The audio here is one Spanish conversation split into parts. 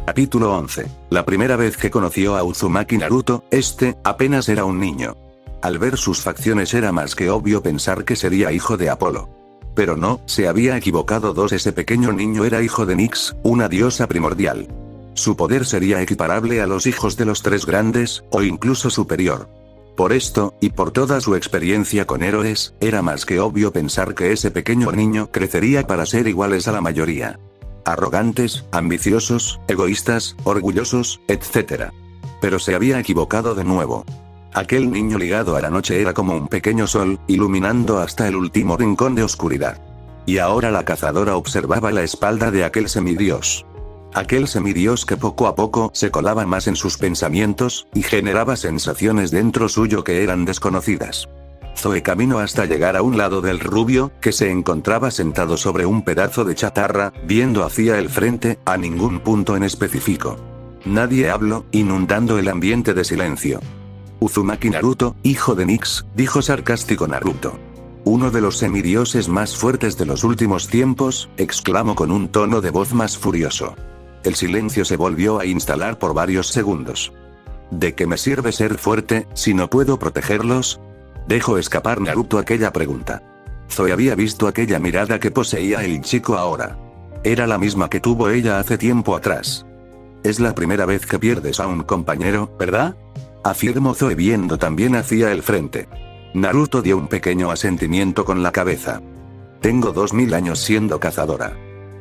Capítulo 11. La primera vez que conoció a Uzumaki Naruto, apenas era un niño. Al ver sus facciones era más que obvio pensar que sería hijo de Apolo. Pero no, se había equivocado. Ese pequeño niño era hijo de Nyx, una diosa primordial. Su poder sería equiparable a los hijos de los tres grandes, o incluso superior. Por esto, y por toda su experiencia con héroes, era más que obvio pensar que ese pequeño niño crecería para ser iguales a la mayoría. Arrogantes, ambiciosos, egoístas, orgullosos, etc. Pero se había equivocado de nuevo. Aquel niño ligado a la noche era como un pequeño sol, iluminando hasta el último rincón de oscuridad. Y ahora la cazadora observaba la espalda de aquel semidios. Aquel semidios que poco a poco se colaba más en sus pensamientos, y generaba sensaciones dentro suyo que eran desconocidas. Zoe caminó hasta llegar a un lado del rubio, que se encontraba sentado sobre un pedazo de chatarra, viendo hacia el frente, a ningún punto en específico. Nadie habló, inundando el ambiente de silencio. Uzumaki Naruto, hijo de Nyx, dijo sarcástico Naruto. Uno de los semidioses más fuertes de los últimos tiempos, exclamó con un tono de voz más furioso. El silencio se volvió a instalar por varios segundos. ¿De qué me sirve ser fuerte, si no puedo protegerlos? Dejó escapar Naruto aquella pregunta. Zoe había visto aquella mirada que poseía el chico ahora. Era la misma que tuvo ella hace tiempo atrás. Es la primera vez que pierdes a un compañero, ¿verdad? Afirmó Zoe viendo también hacia el frente. Naruto dio un pequeño asentimiento con la cabeza. Tengo 2000 años siendo cazadora.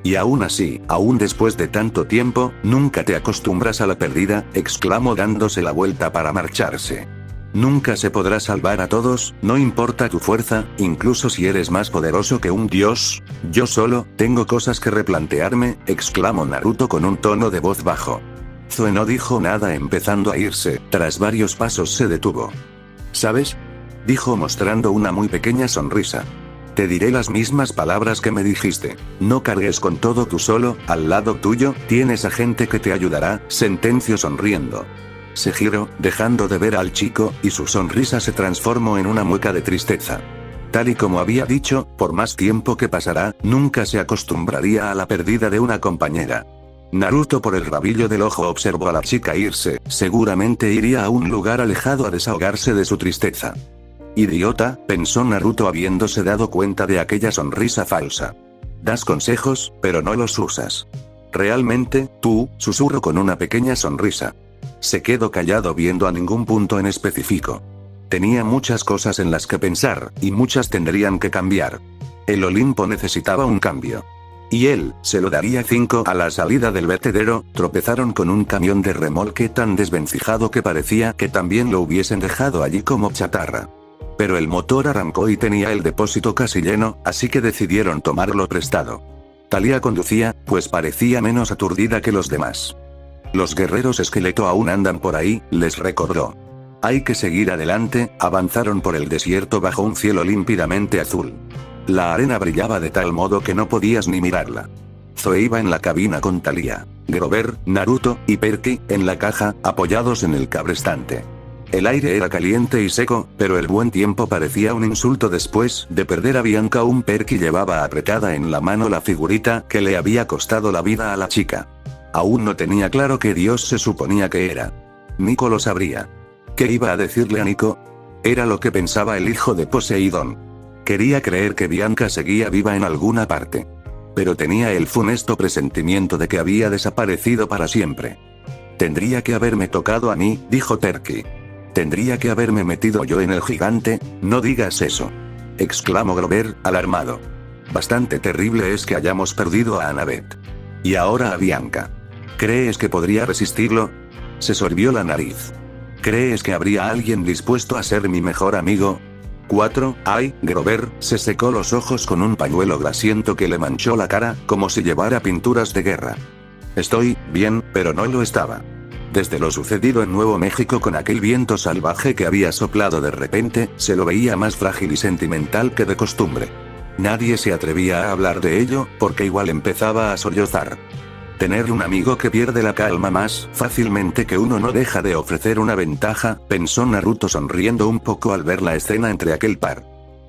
Y aún así, aún después de tanto tiempo, nunca te acostumbras a la pérdida, exclamó dándose la vuelta para marcharse. Nunca se podrá salvar a todos, no importa tu fuerza, incluso si eres más poderoso que un dios. Yo solo, tengo cosas que replantearme, exclamó Naruto con un tono de voz bajo. Zoe no dijo nada empezando a irse, tras varios pasos se detuvo. ¿Sabes? Dijo mostrando una muy pequeña sonrisa. Te diré las mismas palabras que me dijiste. No cargues con todo tú solo, al lado tuyo, tienes a gente que te ayudará, sentenció sonriendo. Se giró, dejando de ver al chico, y su sonrisa se transformó en una mueca de tristeza. Tal y como había dicho, por más tiempo que pasará, nunca se acostumbraría a la pérdida de una compañera. Naruto por el rabillo del ojo observó a la chica irse, seguramente iría a un lugar alejado a desahogarse de su tristeza. Idiota, pensó Naruto habiéndose dado cuenta de aquella sonrisa falsa. Das consejos, pero no los usas. Realmente, tú, susurró con una pequeña sonrisa. Se quedó callado viendo a ningún punto en específico. Tenía muchas cosas en las que pensar, y muchas tendrían que cambiar. El Olimpo necesitaba un cambio. Y él, se lo daría 5 a la salida del vertedero, tropezaron con un camión de remolque tan desvencijado que parecía que también lo hubiesen dejado allí como chatarra. Pero el motor arrancó y tenía el depósito casi lleno, así que decidieron tomarlo prestado. Thalía conducía, pues parecía menos aturdida que los demás. Los guerreros esqueleto aún andan por ahí, les recordó. Hay que seguir adelante, avanzaron por el desierto bajo un cielo límpidamente azul. La arena brillaba de tal modo que no podías ni mirarla. Zoe iba en la cabina con Thalía, Grover, Naruto, y Perky, en la caja, apoyados en el cabrestante. El aire era caliente y seco, pero el buen tiempo parecía un insulto después de perder a Bianca. Un Perky llevaba apretada en la mano la figurita que le había costado la vida a la chica. Aún no tenía claro qué dios se suponía que era. Nico lo sabría. ¿Qué iba a decirle a Nico? Era lo que pensaba el hijo de Poseidón. Quería creer que Bianca seguía viva en alguna parte. Pero tenía el funesto presentimiento de que había desaparecido para siempre. Tendría que haberme tocado a mí, dijo Perky. Tendría que haberme metido yo en el gigante, no digas eso. Exclamó Grover, alarmado. Bastante terrible es que hayamos perdido a Annabeth. Y ahora a Bianca. ¿Crees que podría resistirlo? Se sorbió la nariz. ¿Crees que habría alguien dispuesto a ser mi mejor amigo? 4. Ay, Grover, se secó los ojos con un pañuelo grasiento que le manchó la cara, como si llevara pinturas de guerra. Estoy bien, pero no lo estaba. Desde lo sucedido en Nuevo México con aquel viento salvaje que había soplado de repente, se lo veía más frágil y sentimental que de costumbre. Nadie se atrevía a hablar de ello, porque igual empezaba a sollozar. Tener un amigo que pierde la calma más fácilmente que uno no deja de ofrecer una ventaja, pensó Naruto sonriendo un poco al ver la escena entre aquel par.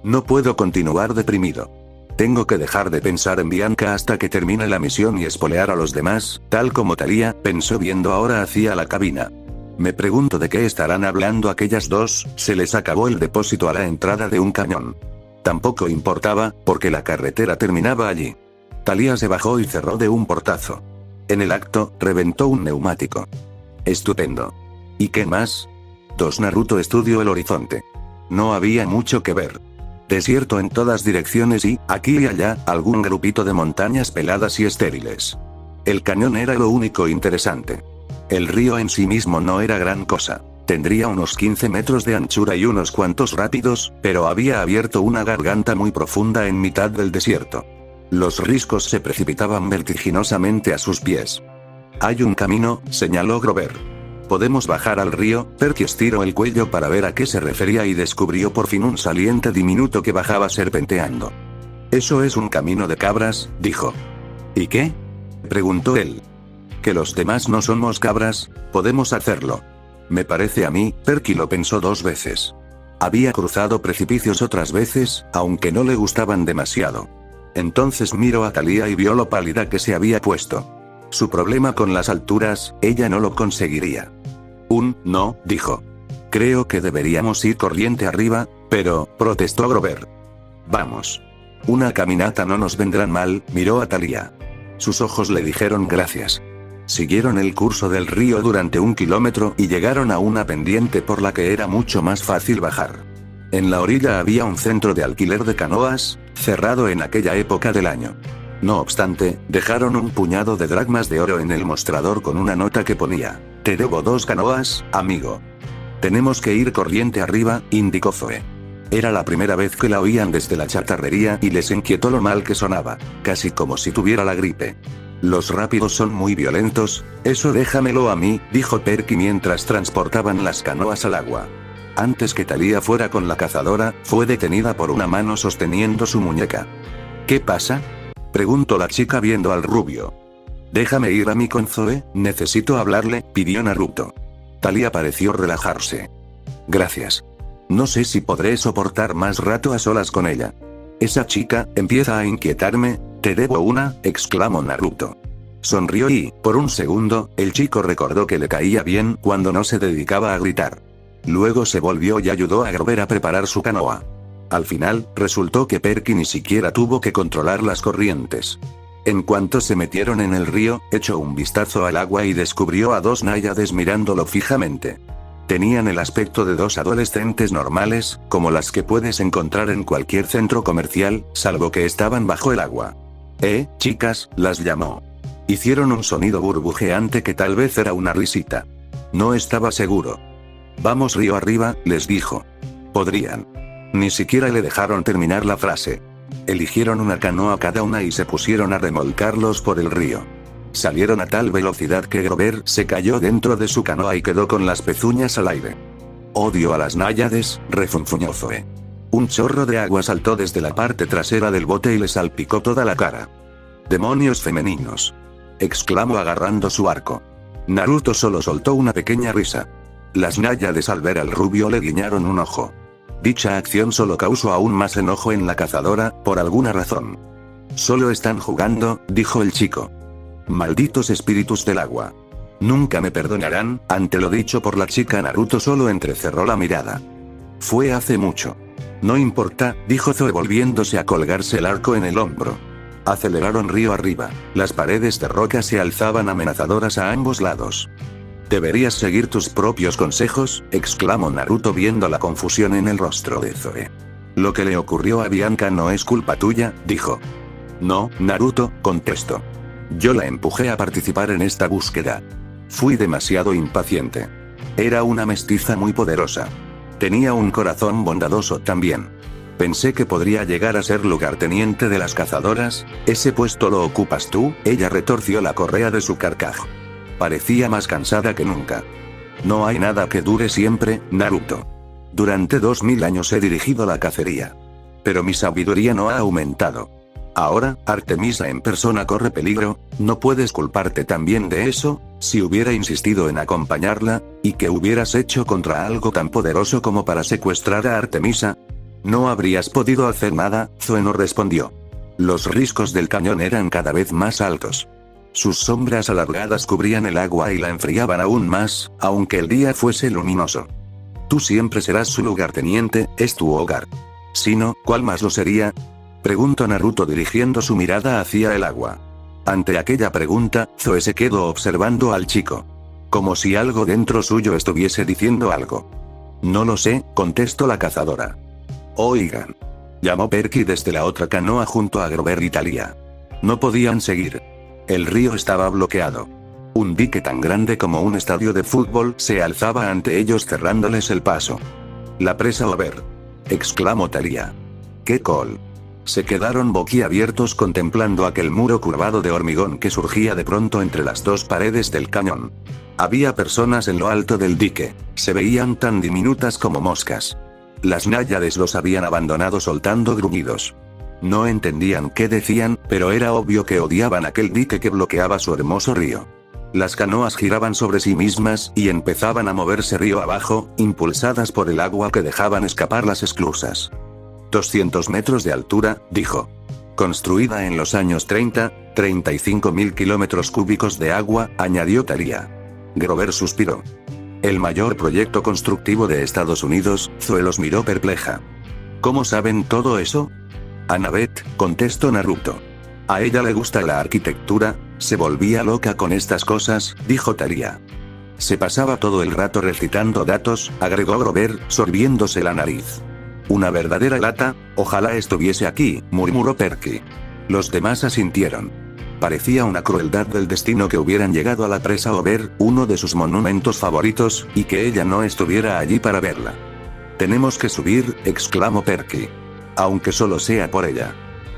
No puedo continuar deprimido. Tengo que dejar de pensar en Bianca hasta que termine la misión y espolear a los demás, tal como Thalía pensó viendo ahora hacia la cabina. Me pregunto de qué estarán hablando aquellas dos, se les acabó el depósito a la entrada de un cañón. Tampoco importaba, porque la carretera terminaba allí. Thalía se bajó y cerró de un portazo. En el acto, reventó un neumático. Estupendo. ¿Y qué más? Naruto estudió el horizonte. No había mucho que ver. Desierto en todas direcciones y, aquí y allá, algún grupito de montañas peladas y estériles. El cañón era lo único interesante. El río en sí mismo no era gran cosa. Tendría unos 15 metros de anchura y unos cuantos rápidos, pero había abierto una garganta muy profunda en mitad del desierto. Los riscos se precipitaban vertiginosamente a sus pies. Hay un camino, señaló Grover. Podemos bajar al río. Perky estiró el cuello para ver a qué se refería y descubrió por fin un saliente diminuto que bajaba serpenteando. Eso es un camino de cabras, dijo. ¿Y qué? Preguntó él. Que los demás no somos cabras, podemos hacerlo. Me parece a mí, Perky lo pensó 2 veces. Había cruzado precipicios otras veces, aunque no le gustaban demasiado. Entonces miró a Thalía y vio lo pálida que se había puesto. Su problema con las alturas, ella no lo conseguiría. No, dijo. Creo que deberíamos ir corriente arriba, pero, protestó Grover. Vamos. Una caminata no nos vendrán mal, miró a Thalía. Sus ojos le dijeron gracias. Siguieron el curso del río durante 1 kilómetro y llegaron a una pendiente por la que era mucho más fácil bajar. En la orilla había un centro de alquiler de canoas, cerrado en aquella época del año. No obstante, dejaron un puñado de dracmas de oro en el mostrador con una nota que ponía: te debo 2 canoas, amigo. Tenemos que ir corriente arriba, indicó Zoe. Era la primera vez que la oían desde la chatarrería y les inquietó lo mal que sonaba, casi como si tuviera la gripe. Los rápidos son muy violentos, eso déjamelo a mí, dijo Perky mientras transportaban las canoas al agua. Antes que Thalía fuera con la cazadora, fue detenida por una mano sosteniendo su muñeca. ¿Qué pasa?, preguntó la chica viendo al rubio. Déjame ir a mí con Zoe, necesito hablarle, pidió Naruto. Thalía pareció relajarse. Gracias. No sé si podré soportar más rato a solas con ella. Esa chica empieza a inquietarme. Te debo una, exclamó Naruto. Sonrió y, por un segundo, el chico recordó que le caía bien cuando no se dedicaba a gritar. Luego se volvió y ayudó a Grover a preparar su canoa. Al final, resultó que Perky ni siquiera tuvo que controlar las corrientes. En cuanto se metieron en el río, echó un vistazo al agua y descubrió a 2 náyades mirándolo fijamente. Tenían el aspecto de 2 adolescentes normales, como las que puedes encontrar en cualquier centro comercial, salvo que estaban bajo el agua. Chicas, las llamó. Hicieron un sonido burbujeante que tal vez era una risita. No estaba seguro. Vamos río arriba, les dijo. Podrían. Ni siquiera le dejaron terminar la frase. Eligieron una canoa cada una y se pusieron a remolcarlos por el río. Salieron a tal velocidad que Grover se cayó dentro de su canoa y quedó con las pezuñas al aire. Odio a las náyades, refunfuñó Zoe. Un chorro de agua saltó desde la parte trasera del bote y le salpicó toda la cara. ¡Demonios femeninos!, exclamó agarrando su arco. Naruto solo soltó una pequeña risa. Las náyades al ver al rubio le guiñaron un ojo. Dicha acción solo causó aún más enojo en la cazadora, por alguna razón. Solo están jugando, dijo el chico. Malditos espíritus del agua. Nunca me perdonarán. Ante lo dicho por la chica, Naruto solo entrecerró la mirada. Fue hace mucho. No importa, dijo Zoe volviéndose a colgarse el arco en el hombro. Aceleraron río arriba. Las paredes de roca se alzaban amenazadoras a ambos lados. Deberías seguir tus propios consejos, exclamó Naruto viendo la confusión en el rostro de Zoe. Lo que le ocurrió a Bianca no es culpa tuya, dijo. No, Naruto, contestó. Yo la empujé a participar en esta búsqueda. Fui demasiado impaciente. Era una mestiza muy poderosa. Tenía un corazón bondadoso también. Pensé que podría llegar a ser lugarteniente de las cazadoras. Ese puesto lo ocupas tú. Ella retorció la correa de su carcaj. Parecía más cansada que nunca. No hay nada que dure siempre, Naruto. Durante 2000 años he dirigido la cacería. Pero mi sabiduría no ha aumentado. Ahora, Artemisa en persona corre peligro. ¿No puedes culparte también de eso? Si hubiera insistido en acompañarla, ¿y qué hubieras hecho contra algo tan poderoso como para secuestrar a Artemisa? No habrías podido hacer nada, Zoe no respondió. Los riscos del cañón eran cada vez más altos. Sus sombras alargadas cubrían el agua y la enfriaban aún más, aunque el día fuese luminoso. Tú siempre serás su lugarteniente, es tu hogar. Si no, ¿cuál más lo sería? Preguntó Naruto dirigiendo su mirada hacia el agua. Ante aquella pregunta, Zoe se quedó observando al chico. Como si algo dentro suyo estuviese diciendo algo. No lo sé, contestó la cazadora. Oigan. Llamó Perky desde la otra canoa junto a Grover y Thalía. No podían seguir. El río estaba bloqueado. Un dique tan grande como un estadio de fútbol se alzaba ante ellos cerrándoles el paso. La presa Grover. Exclamó Thalía. ¡Qué col! Se quedaron boquiabiertos contemplando aquel muro curvado de hormigón que surgía de pronto entre las dos paredes del cañón. Había personas en lo alto del dique, se veían tan diminutas como moscas. Las náyades los habían abandonado soltando gruñidos. No entendían qué decían, pero era obvio que odiaban aquel dique que bloqueaba su hermoso río. Las canoas giraban sobre sí mismas y empezaban a moverse río abajo, impulsadas por el agua que dejaban escapar las esclusas. 200 metros de altura, dijo. Construida en los años 30, 35.000 kilómetros cúbicos de agua, añadió Thalía. Grover suspiró. El mayor proyecto constructivo de Estados Unidos, Zoe los miró perpleja. ¿Cómo saben todo eso? Annabeth, contestó Naruto. A ella le gusta la arquitectura, se volvía loca con estas cosas, dijo Thalía. Se pasaba todo el rato recitando datos, agregó Grover, sorbiéndose la nariz. Una verdadera lata, ojalá estuviese aquí, murmuró Perky. Los demás asintieron. Parecía una crueldad del destino que hubieran llegado a la presa o ver uno de sus monumentos favoritos, y que ella no estuviera allí para verla. Tenemos que subir, exclamó Perky. Aunque solo sea por ella.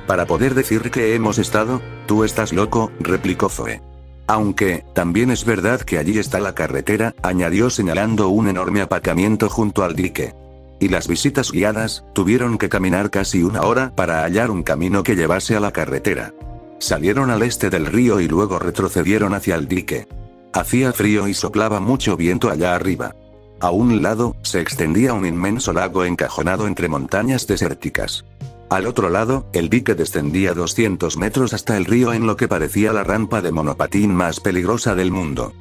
Para poder decir que hemos estado, tú estás loco, replicó Zoe. Aunque, también es verdad que allí está la carretera, añadió señalando un enorme aparcamiento junto al dique. Y las visitas guiadas, tuvieron que caminar casi una hora para hallar un camino que llevase a la carretera. Salieron al este del río y luego retrocedieron hacia el dique. Hacía frío y soplaba mucho viento allá arriba. A un lado, se extendía un inmenso lago encajonado entre montañas desérticas. Al otro lado, el dique descendía 200 metros hasta el río en lo que parecía la rampa de monopatín más peligrosa del mundo.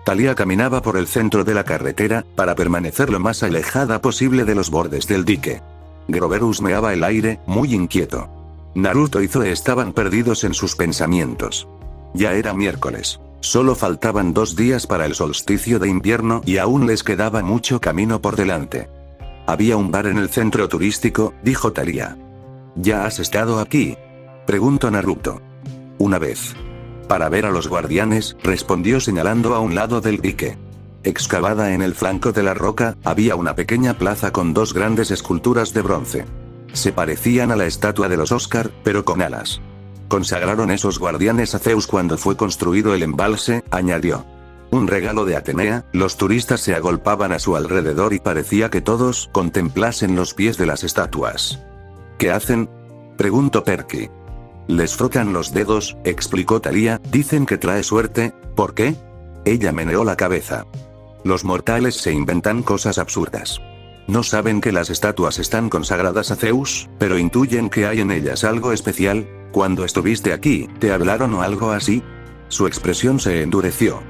Thalía caminaba por el centro de la carretera, para permanecer lo más alejada posible de los bordes del dique. Grover husmeaba el aire, muy inquieto. Naruto y Zoe estaban perdidos en sus pensamientos. Ya era miércoles. Solo faltaban 2 días para el solsticio de invierno y aún les quedaba mucho camino por delante. Había un bar en el centro turístico, dijo Thalía. ¿Ya has estado aquí? Preguntó Naruto. Una vez. Para ver a los guardianes, respondió señalando a un lado del dique. Excavada en el flanco de la roca, había una pequeña plaza con 2 grandes esculturas de bronce. Se parecían a la estatua de los Oscar, pero con alas. Consagraron esos guardianes a Zeus cuando fue construido el embalse, añadió. Un regalo de Atenea, los turistas se agolpaban a su alrededor y parecía que todos contemplasen los pies de las estatuas. ¿Qué hacen? Preguntó Perky. Les frotan los dedos, explicó Thalía, dicen que trae suerte, ¿por qué? Ella meneó la cabeza. Los mortales se inventan cosas absurdas. No saben que las estatuas están consagradas a Zeus, pero intuyen que hay en ellas algo especial. Cuando estuviste aquí, ¿te hablaron o algo así? Su expresión se endureció.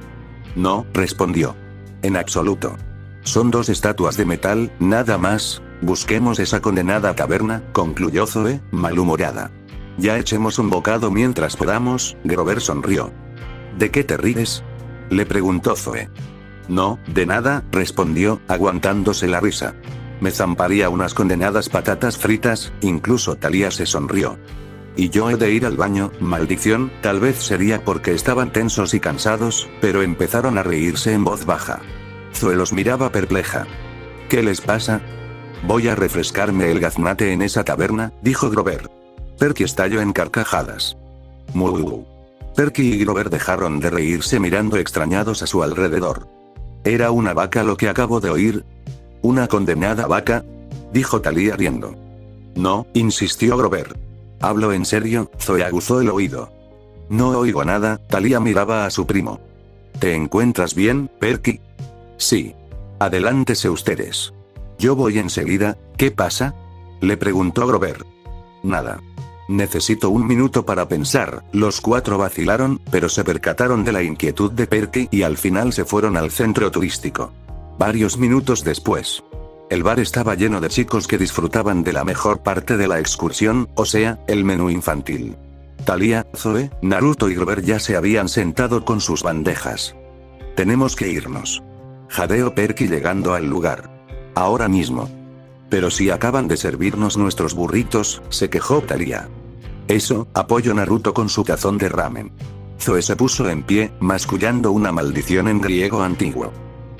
No, respondió. En absoluto. Son 2 estatuas de metal, nada más. Busquemos esa condenada taberna, concluyó Zoe, malhumorada. Ya echemos un bocado mientras podamos, Grover sonrió. ¿De qué te ríes? Le preguntó Zoe. No, de nada, respondió, aguantándose la risa. Me zamparía unas condenadas patatas fritas, incluso Thalía se sonrió. Y yo he de ir al baño, maldición, tal vez sería porque estaban tensos y cansados, pero empezaron a reírse en voz baja. Zoe los miraba perpleja. ¿Qué les pasa? Voy a refrescarme el gaznate en esa taberna, dijo Grover. Perky estalló en carcajadas. Mu. Perky y Grover dejaron de reírse mirando extrañados a su alrededor. ¿Era una vaca lo que acabo de oír? ¿Una condenada vaca? Dijo Thalía riendo. No, insistió Grover. Hablo en serio, Zoe aguzó el oído. No oigo nada, Thalía miraba a su primo. ¿Te encuentras bien, Perky? Sí. Adelántese ustedes. Yo voy enseguida, ¿qué pasa? Le preguntó Grover. Nada. Necesito un minuto para pensar. Los cuatro vacilaron, pero se percataron de la inquietud de Perky y al final se fueron al centro turístico. Varios minutos después, el bar estaba lleno de chicos que disfrutaban de la mejor parte de la excursión, o sea, el menú infantil. Thalía, Zoe, Naruto y Grover ya se habían sentado con sus bandejas. Tenemos que irnos. Jadeó Perky llegando al lugar. Ahora mismo. Pero si acaban de servirnos nuestros burritos, se quejó Thalía. Eso, apoyó Naruto con su tazón de ramen. Zoe se puso en pie, mascullando una maldición en griego antiguo.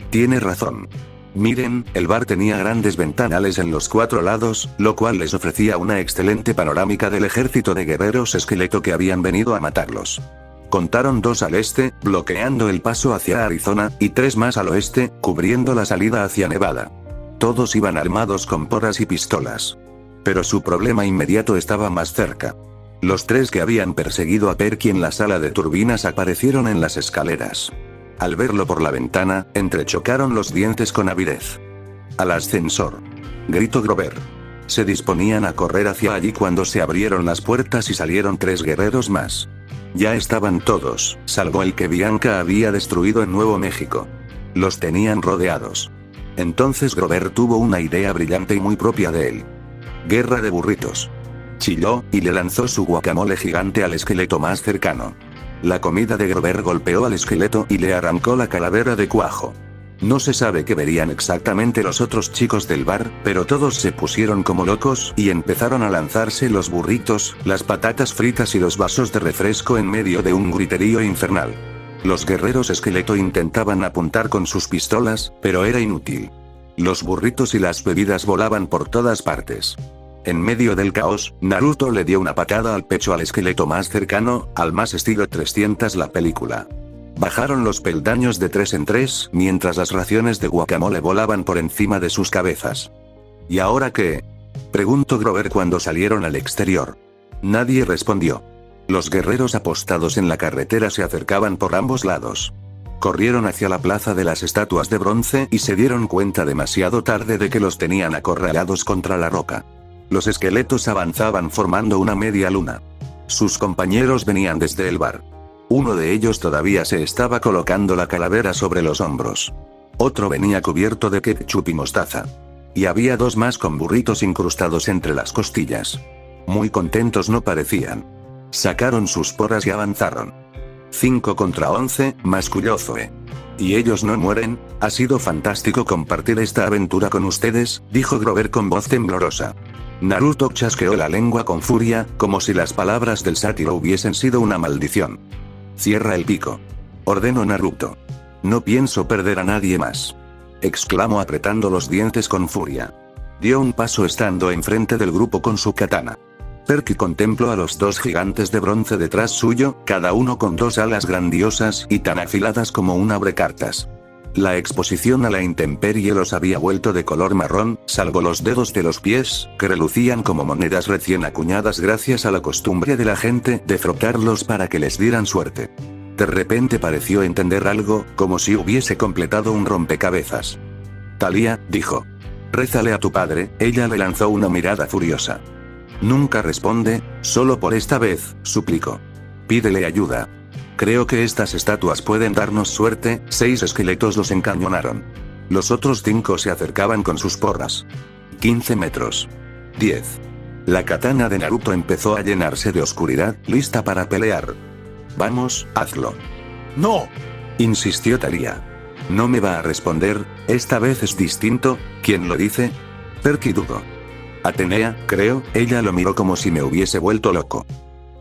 Tiene razón. Miren, el bar tenía grandes ventanales en los cuatro lados, lo cual les ofrecía una excelente panorámica del ejército de guerreros esqueleto que habían venido a matarlos. Contaron 2 al este, bloqueando el paso hacia Arizona, y 3 más al oeste, cubriendo la salida hacia Nevada. Todos iban armados con porras y pistolas. Pero su problema inmediato estaba más cerca. Los 3 que habían perseguido a Perky en la sala de turbinas aparecieron en las escaleras. Al verlo por la ventana, entrechocaron los dientes con avidez. ¡Al ascensor!, gritó Grover. Se disponían a correr hacia allí cuando se abrieron las puertas y salieron 3 guerreros más. Ya estaban todos, salvo el que Bianca había destruido en Nuevo México. Los tenían rodeados. Entonces Grover tuvo una idea brillante y muy propia de él. Guerra de burritos. Chilló, y le lanzó su guacamole gigante al esqueleto más cercano. La comida de Grover golpeó al esqueleto y le arrancó la calavera de cuajo. No se sabe qué verían exactamente los otros chicos del bar, pero todos se pusieron como locos y empezaron a lanzarse los burritos, las patatas fritas y los vasos de refresco en medio de un griterío infernal. Los guerreros esqueleto intentaban apuntar con sus pistolas, pero era inútil. Los burritos y las bebidas volaban por todas partes. En medio del caos, Naruto le dio una patada al pecho al esqueleto más cercano, al más estilo 300 la película. Bajaron los peldaños de 3 en 3, mientras las raciones de guacamole volaban por encima de sus cabezas. ¿Y ahora qué?, preguntó Grover cuando salieron al exterior. Nadie respondió. Los guerreros apostados en la carretera se acercaban por ambos lados. Corrieron hacia la plaza de las estatuas de bronce y se dieron cuenta demasiado tarde de que los tenían acorralados contra la roca. Los esqueletos avanzaban formando una media luna. Sus compañeros venían desde el bar. Uno de ellos todavía se estaba colocando la calavera sobre los hombros. Otro venía cubierto de ketchup y mostaza. Y había 2 más con burritos incrustados entre las costillas. Muy contentos no parecían. Sacaron sus porras y avanzaron. 5 contra 11, masculló Zoe. ¿Y ellos no mueren? Ha sido fantástico compartir esta aventura con ustedes, dijo Grover con voz temblorosa. Naruto chasqueó la lengua con furia, como si las palabras del sátiro hubiesen sido una maldición. Cierra el pico, ordenó Naruto. No pienso perder a nadie más, exclamó apretando los dientes con furia. Dio un paso estando enfrente del grupo con su katana. Perky contempló a los 2 gigantes de bronce detrás suyo, cada uno con 2 alas grandiosas y tan afiladas como un abrecartas. La exposición a la intemperie los había vuelto de color marrón, salvo los dedos de los pies, que relucían como monedas recién acuñadas gracias a la costumbre de la gente de frotarlos para que les dieran suerte. De repente pareció entender algo, como si hubiese completado un rompecabezas. Thalía, dijo. Rézale a tu padre, ella le lanzó una mirada furiosa. Nunca responde, solo por esta vez, suplicó. Pídele ayuda. Creo que estas estatuas pueden darnos suerte. 6 esqueletos los encañonaron. Los otros 5 se acercaban con sus porras. 15 metros. 10. La katana de Naruto empezó a llenarse de oscuridad, lista para pelear. Vamos, hazlo. ¡No!, insistió Thalía. No me va a responder, esta vez es distinto. ¿Quién lo dice? Perky dudó. Atenea, creo, ella lo miró como si me hubiese vuelto loco.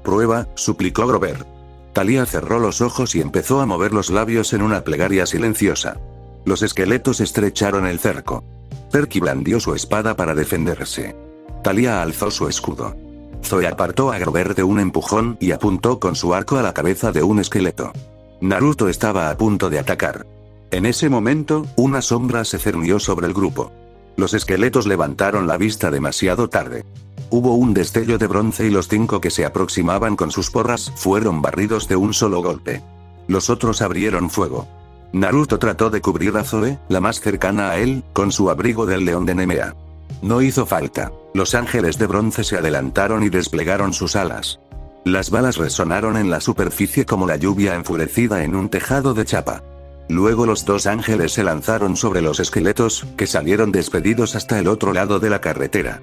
Prueba, suplicó Grover. Thalía cerró los ojos y empezó a mover los labios en una plegaria silenciosa. Los esqueletos estrecharon el cerco. Perky blandió su espada para defenderse. Thalía alzó su escudo. Zoe apartó a Grover de un empujón y apuntó con su arco a la cabeza de un esqueleto. Naruto estaba a punto de atacar. En ese momento, una sombra se cernió sobre el grupo. Los esqueletos levantaron la vista demasiado tarde. Hubo un destello de bronce y los 5 que se aproximaban con sus porras fueron barridos de un solo golpe. Los otros abrieron fuego. Naruto trató de cubrir a Zoe, la más cercana a él, con su abrigo del león de Nemea. No hizo falta. Los ángeles de bronce se adelantaron y desplegaron sus alas. Las balas resonaron en la superficie como la lluvia enfurecida en un tejado de chapa. Luego los dos ángeles se lanzaron sobre los esqueletos, que salieron despedidos hasta el otro lado de la carretera.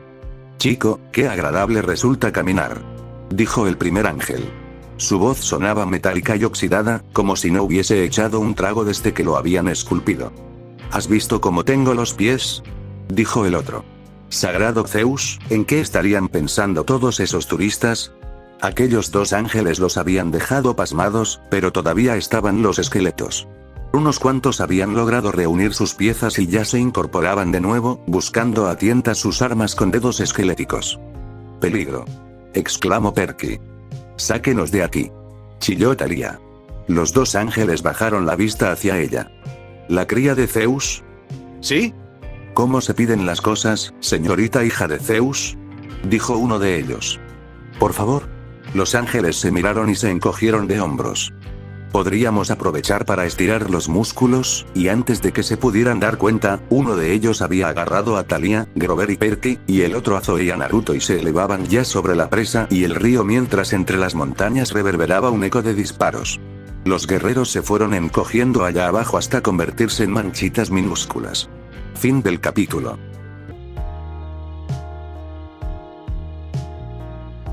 «Chico, qué agradable resulta caminar», dijo el primer ángel. Su voz sonaba metálica y oxidada, como si no hubiese echado un trago desde que lo habían esculpido. «¿Has visto cómo tengo los pies?», dijo el otro. «Sagrado Zeus, ¿en qué estarían pensando todos esos turistas?». Aquellos dos ángeles los habían dejado pasmados, pero todavía estaban los esqueletos. Unos cuantos habían logrado reunir sus piezas y ya se incorporaban de nuevo, buscando a tientas sus armas con dedos esqueléticos. «Peligro», exclamó Perky. «Sáquenos de aquí», chilló Thalía. Los dos ángeles bajaron la vista hacia ella. «¿La cría de Zeus?». ¿Sí? «¿Cómo se piden las cosas, señorita hija de Zeus?», dijo uno de ellos. «Por favor». Los ángeles se miraron y se encogieron de hombros. «Podríamos aprovechar para estirar los músculos», y antes de que se pudieran dar cuenta, uno de ellos había agarrado a Thalía, Grover y Perky, y el otro a Zoe y a Naruto y se elevaban ya sobre la presa y el río mientras entre las montañas reverberaba un eco de disparos. Los guerreros se fueron encogiendo allá abajo hasta convertirse en manchitas minúsculas. Fin del capítulo.